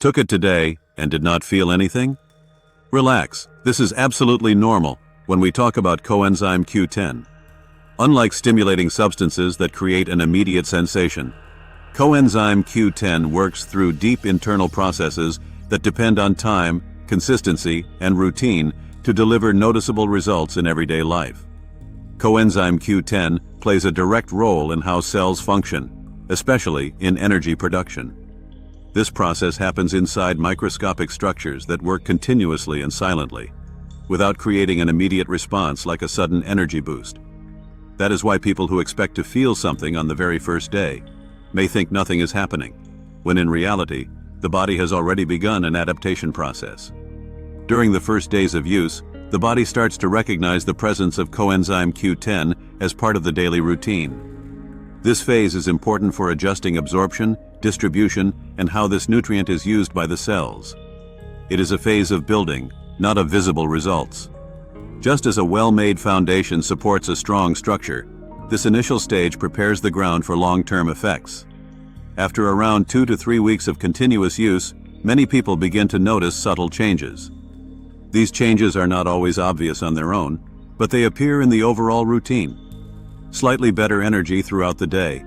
Took it today and did not feel anything? Relax, this is absolutely normal when we talk about coenzyme Q10. Unlike stimulating substances that create an immediate sensation, coenzyme Q10 works through deep internal processes that depend on time, consistency, and routine to deliver noticeable results in everyday life. Coenzyme Q10 plays a direct role in how cells function, especially in energy production. This process happens inside microscopic structures that work continuously and silently, without creating an immediate response like a sudden energy boost. That is why people who expect to feel something on the very first day may think nothing is happening, when in reality, the body has already begun an adaptation process. During the first days of use, the body starts to recognize the presence of coenzyme Q10 as part of the daily routine. This phase is important for adjusting absorption, distribution, and how this nutrient is used by the cells. It is a phase of building, not of visible results. Just as a well-made foundation supports a strong structure, this initial stage prepares the ground for long-term effects. After around 2 to 3 weeks of continuous use, many people begin to notice subtle changes. These changes are not always obvious on their own, but they appear in the overall routine. Slightly better energy throughout the day,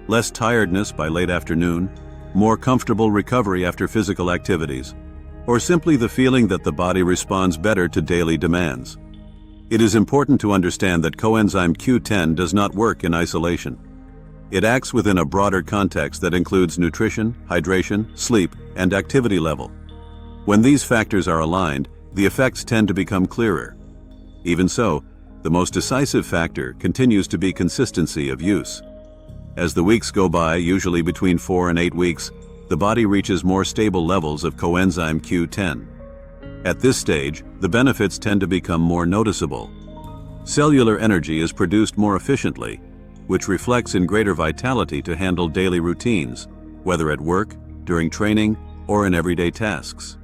less tiredness by late afternoon, more comfortable recovery after physical activities, or simply the feeling that the body responds better to daily demands. It is important to understand that coenzyme Q10 does not work in isolation. It acts within a broader context that includes nutrition, hydration, sleep, and activity level. When these factors are aligned, the effects tend to become clearer. Even so, the most decisive factor continues to be consistency of use. As the weeks go by, usually between 4 and 8 weeks, the body reaches more stable levels of coenzyme Q10. At this stage, the benefits tend to become more noticeable. Cellular energy is produced more efficiently, which reflects in greater vitality to handle daily routines, whether at work, during training, or in everyday tasks.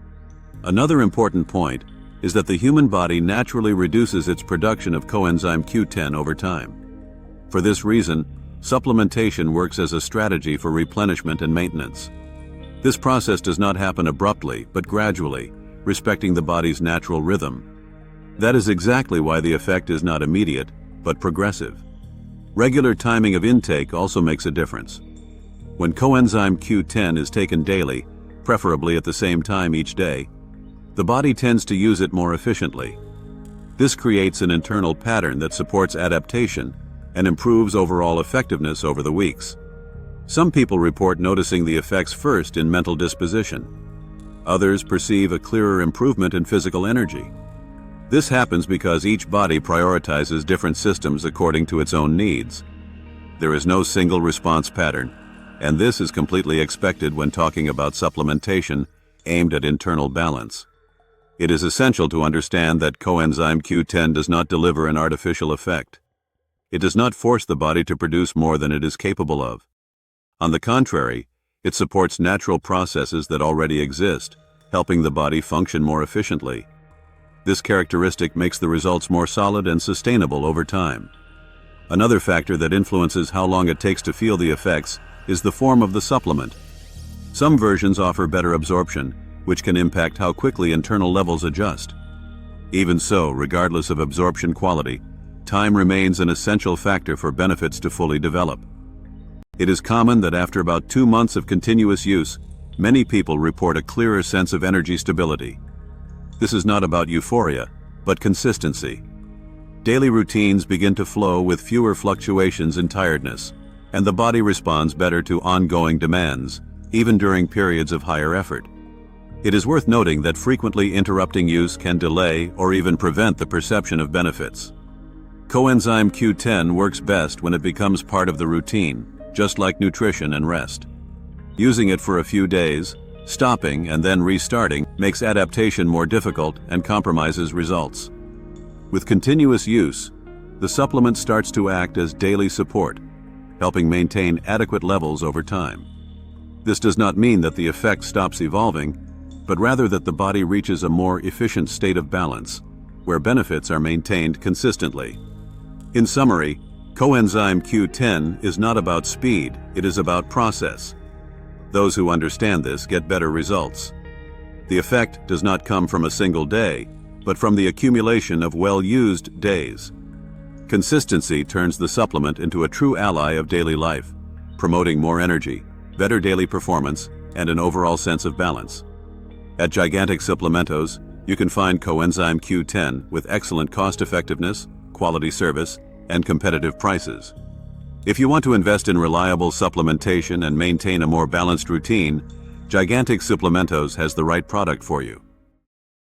Another important point is that the human body naturally reduces its production of coenzyme Q10 over time. For this reason, supplementation works as a strategy for replenishment and maintenance. This process does not happen abruptly, but gradually, respecting the body's natural rhythm. That is exactly why the effect is not immediate, but progressive. Regular timing of intake also makes a difference. When coenzyme Q10 is taken daily, preferably at the same time each day, the body tends to use it more efficiently. This creates an internal pattern that supports adaptation and improves overall effectiveness over the weeks. Some people report noticing the effects first in mental disposition. Others perceive a clearer improvement in physical energy. This happens because each body prioritizes different systems according to its own needs. There is no single response pattern, and this is completely expected when talking about supplementation aimed at internal balance. It is essential to understand that coenzyme Q10 does not deliver an artificial effect. It does not force the body to produce more than it is capable of. On the contrary, it supports natural processes that already exist, helping the body function more efficiently. This characteristic makes the results more solid and sustainable over time. Another factor that influences how long it takes to feel the effects is the form of the supplement. Some versions offer better absorption, which can impact how quickly internal levels adjust. Even so, regardless of absorption quality, time remains an essential factor for benefits to fully develop. It is common that after about 2 months of continuous use, many people report a clearer sense of energy stability. This is not about euphoria, but consistency. Daily routines begin to flow with fewer fluctuations in tiredness, and the body responds better to ongoing demands, even during periods of higher effort. It is worth noting that frequently interrupting use can delay or even prevent the perception of benefits. Coenzyme Q10 works best when it becomes part of the routine, just like nutrition and rest. Using it for a few days, stopping and then restarting makes adaptation more difficult and compromises results. With continuous use, the supplement starts to act as daily support, helping maintain adequate levels over time. This does not mean that the effect stops evolving, but rather that the body reaches a more efficient state of balance, where benefits are maintained consistently. In summary, coenzyme Q10 is not about speed, it is about process. Those who understand this get better results. The effect does not come from a single day, but from the accumulation of well-used days. Consistency turns the supplement into a true ally of daily life, promoting more energy, better daily performance, and an overall sense of balance. At Gigantic Supplementos, you can find Coenzyme Q10 with excellent cost-effectiveness, quality service, and competitive prices. If you want to invest in reliable supplementation and maintain a more balanced routine, Gigantic Supplementos has the right product for you.